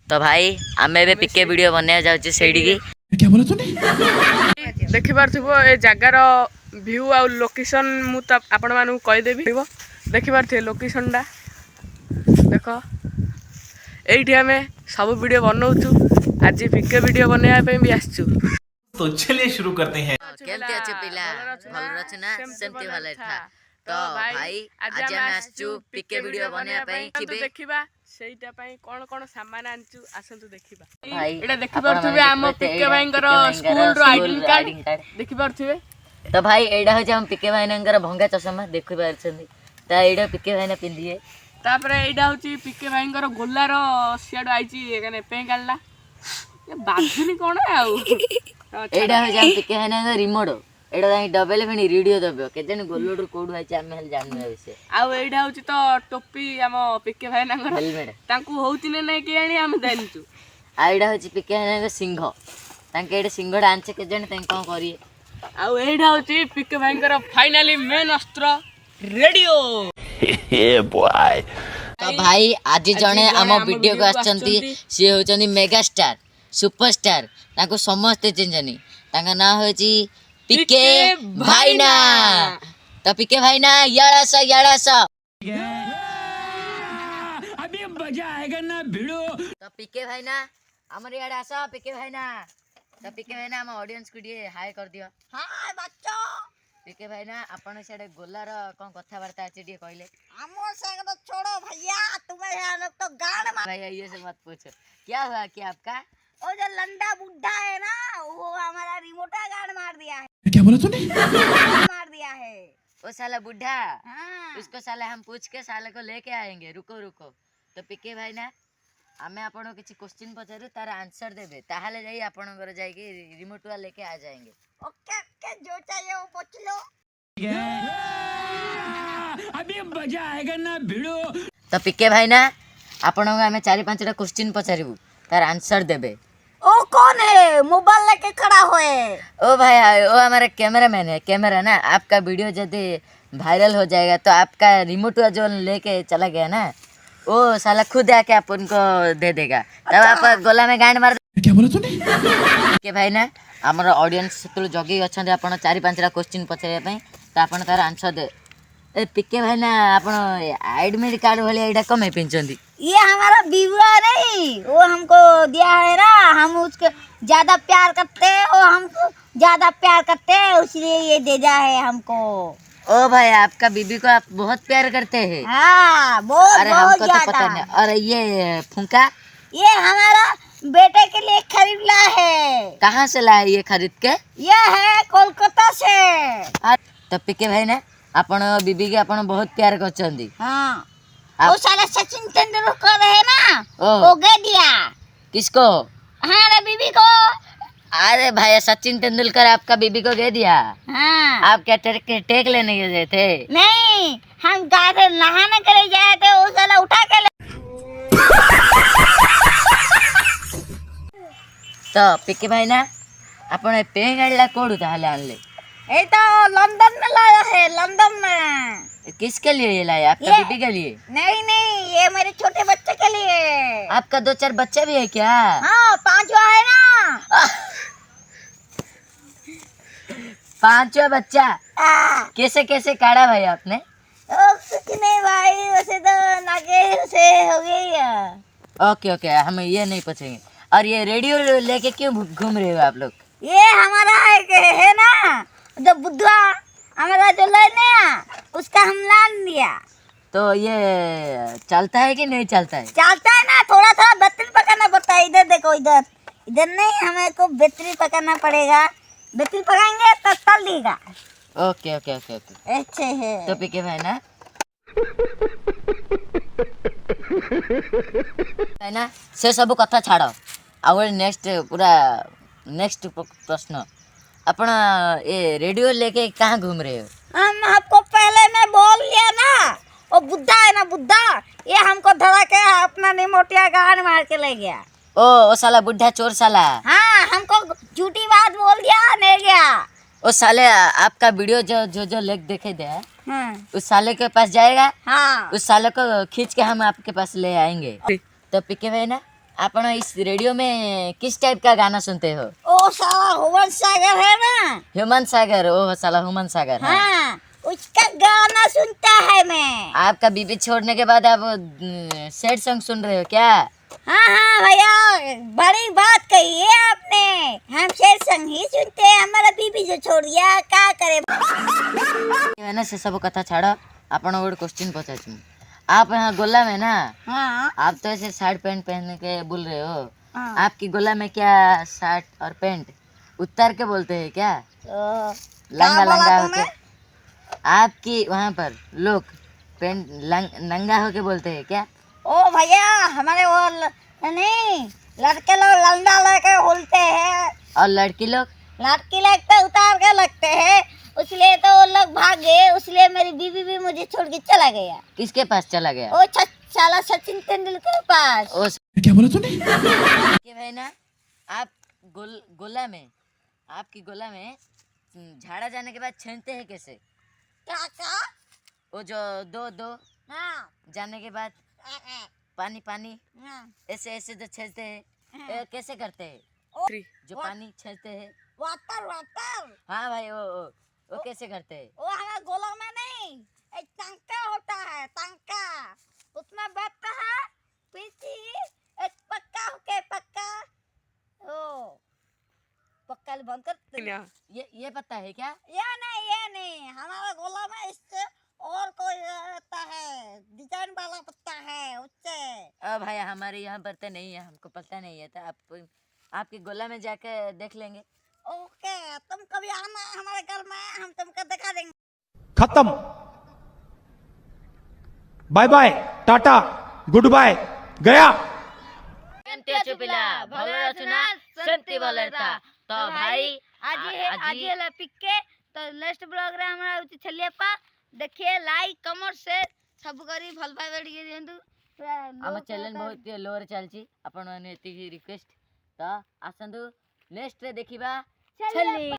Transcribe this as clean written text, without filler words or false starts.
तो भाई आमे बे पिके वीडियो बने जाउची सेडी की क्या बोला तूने? देखि पारथिबो ए जगार व्यू आ लोकेशन मु त आपण मानू कहि देबी देखि पारथे लोकेशन दा देखो एठी हमें सब वीडियो बनाउछु आज पिके वीडियो बनाया पे भी आछछु। तो चलिए शुरू करते हैं। केमती अछि पिला भल रचना सेमती भले था। तो भाई आज हम आछछु पिके वीडियो बनाया पे किबे देखिबा सेइटा पई कोन कोन सामान आनछु आसंतु देखिबा। भाई एटा देखि पारथिबे हम पिके भाईंकर स्कूल रो आईडी कार्ड देखि पारथिबे। तो भाई एडा हो हम पिके भाईनंगर भंगा चश्मा देखि पारछंदी ता एडा पिके भाईना पिंदिए तापरे एडा होची पिके भाईंकर गोल्लार सियाडो आइची एने पे गाल्ला ये बाजुनी कोन आउ एडा हो हम पिके भाईनंगर रिमोट एडा दाई डबल फेनी रेडियो दबो केजन गोल्लोडर कोड आइची हम हेल जानना विषय आउ एडा होची तो टोपी हम पिके भाईनंगर हेलमेट तांकू होउती ने नै के आनी हम जानचू आ एडा होची पिके भाईनंगर सिंह तांके एडा सिंहडा आंचे केजन तां कोन करिए आउ एडा होची पिके भाईंकर फाइनली मेन अस्त्र रेडियो। तो भाई आज जने आम वीडियो को आछंती से होचंदी मेगा स्टार सुपरस्टार ताको समस्त चिन्हनी ताका ना होची पिके भाईना। तो पिके भाईना याड़ा अभी मजा आएगा ना भिड़ो। तो पिके भाईना हमर याड़ा आसा पिके भाईना। तो पिके भाईना हम ऑडियंस को दिए हाय कर दियो। हाय बच्चो पिके भाईना अपन सेडे गोलार कोन कथा वार्ता अछि दिए कहले हमो संग तो छोड़ो भैया तुम्हें यहाँ लोग तो गाड़ मार। भैया ये से मत पूछो क्या हुआ क्या आपका वो जो लंडा बुड्ढा है ना वो हमारा रिमोटा गाड़ मार दिया है। क्या बोला तूने? मार दिया है वो साला बुढ़ा हाँ। उसको साला हम पूछ के साले को लेके आएंगे रुको रुको। तो पिके भाई ना हमें आपन किसी क्वेश्चन पचारू तार आंसर देबे ताहाले जाई आपन घर जाई के रिमोट वाला लेके आ जाएंगे। ओके ओके जो चाहिए वो पूछ लो। अभी मजा आएगा ना भिड़ो। तो पिके भाई ना आपन हमें 4-5टा क्वेश्चन पचारू तार आंसर देबे। ओ कौन है मोबाइल लेके खड़ा हुए? ओ भाई वो हमारा कैमरामैन है कैमरा ना आपका वीडियो यदि वायरल हो जाएगा तो आपका रिमोट जो लेके चला गया ना वो साला खुद आके आप उनको दे देगा तब आप गोला में गांड मार। क्या बोला तूने? के भाई ना हमर ऑडियंस तो जगी अछन आपण 4-5टा क्वेश्चन पचारे पई तो आपण तार आंसर दे। ए पिके भाई ना आपण एडमिट कार्ड वाले एडा कमे पिंचंदी ये हमारा विवा नहीं वो हमको दिया है ना हम उसको ज्यादा प्यार करते हैं वो हमको ज्यादा प्यार करते हैं इसलिए ये दे जा है हमको। ओ भाई आपका बीबी को आप बहुत प्यार करते हैं। हाँ बहुत अरे बहुत हमको तो पता ज्यादा। नहीं। और ये फुंका ये हमारा बेटे के लिए खरीद ला है। कहाँ से लाए ये खरीद के? ये है कोलकाता से। तो पिके भाई ना आपण बीबी के आपण बहुत प्यार करचंदी। हाँ आप- वो साला सचिन तेंदुलकर है ना ओ। वो दे दिया किसको? हमारे बीबी को। अरे भाई सचिन तेंदुलकर आपका बीबी को दे दिया। हाँ आप क्या टेक लेने गए थे? नहीं हम गाय नहाने के लिए गए थे वो साला उठा के ले। तो पिके भाई ना आपण पे गाड़ला कोडू ताहले आनले ये तो लंदन में लाया है लंदन में। किसके लिए ये लाया? आपका ये- बीबी के लिए? नहीं नहीं ये मेरे छोटे बच्चे के लिए। आपका 2-4 बच्चे भी है क्या? हाँ 5वां है ना। 5वां बच्चा हाँ। कैसे कैसे काढ़ा भाई आपने? कुछ नहीं भाई वैसे तो नागे से हो गई है। ओके ओके हम ये नहीं पूछेंगे। और ये रेडियो लेके क्यों घूम रहे हो आप लोग? ये हमारा है ना जो बुद्धवा हमारा जो लेने उसका हम लान दिया। तो ये चलता है कि नहीं चलता है? चलता है ना थोड़ा थोड़ा बेहतरीन पकाना पड़ता है। इधर देखो इधर इधर नहीं हमें को बेहतरीन पकाना पड़ेगा। बेहतरीन पकाएंगे तो तल देगा। ओके ओके ओके ओके अच्छे है। तो पिके भाई ना है ना से सब कथा छाड़ आउ नेक्स्ट पूरा नेक्स्ट प्रश्न अपन ये रेडियो लेके कहाँ घूम रहे हो? हम आपको पहले मैं बोल लिया ना वो बुद्धा है ना बुद्धा ये हमको धरा के अपना निमोटिया गाड़ मार के ले गया। ओ साला बुढ़ा चोर साला। हाँ हमको झूठी बात बोल दिया ले गया। ओ साले आपका वीडियो जो लेक देखे दे हाँ उस साले के पास जाएगा। हाँ उस साले को खींच के हम आपके पास ले आएंगे। तो पिके भाई ना ଆପଣ इस रेडियो में किस टाइप का गाना सुनते हो? ओ साला हुमन सागर है ना, ह्यूमन सागर, ओह साला ह्यूमन सागर। हाँ। हाँ उसका गाना सुनता है मैं। आपका बीबी छोड़ने के बाद आप सैड सॉन्ग सुन रहे हो क्या? हाँ हाँ भैया, बड़ी बात कही है आपने। हम शेर संग ही सुनते हैं, हमारा बीबी जो छोड़ दिया क्या करे। मैंने से सब कथा छाड़, आपण गोटे क्वेश्चन पचारूँ। आप यहाँ गोला में ना, हाँ आप तो ऐसे शर्ट पैंट पहन के बोल रहे हो, हाँ। आपकी गोला में क्या शर्ट और पैंट उतार के बोलते हैं क्या? तो लंगा बोला लंगा तूने? होके आपकी वहाँ पर लोग पैंट नंगा होके बोलते हैं क्या? ओ भैया हमारे वो नहीं, लड़के लोग लंडा लेके बोलते हैं और लड़की लोग? लड़की लोग पे उतार के लगते हैं, इसलिए तो वो लोग भाग गए, इसलिए मेरी बीवी भी मुझे छोड़ के चला गया। किसके पास चला गया? ओ साला सचिन तेंदुलकर के पास। ओ क्या बोला तूने? कि भाई ना, आप गोला में, आपकी गोला में झाड़ा जाने के बाद छीनते हैं कैसे? क्या? वो जो दो हाँ जाने के बाद पानी पानी हाँ। ऐसे ऐसे जो छेड़ते हैं, कैसे करते हैं? जो पानी छेड़ते हैं, वाटर वाटर। हाँ भाई वो कैसे करते हैं? वो हमारे गोला में नहीं, एक टंका होता है, टंका, उसमें बैठता है पीछे एक पक्का होके पक्का, ओ पक्का बंद कर। ये पता है क्या? ये नहीं हमारा गोला में इससे और कोई रहता है, डिजाइन वाला पत्ता है उससे। अब भाई हमारे यहाँ पर तो नहीं है, हमको पता नहीं है, तो आप आपके गोला में जाकर देख लेंगे। ओके, तुम कभी आना हमारे घर में, हम तुमको दिखा देंगे। खत्म, bye bye, tata, goodbye, गया। तो भाई आज ये पिके तो नेक्स्ट ब्लॉग रे हमरा उची छलियापा देखिए, लाइक कमेंट शेयर सब करी, भल भाई बढ़िए दियंतु। आम चैनल बहुत लोअर चलची, आपण माने एतिकी रिक्वेस्ट। तो आसंतु नेक्स्ट रे देखिबा छली।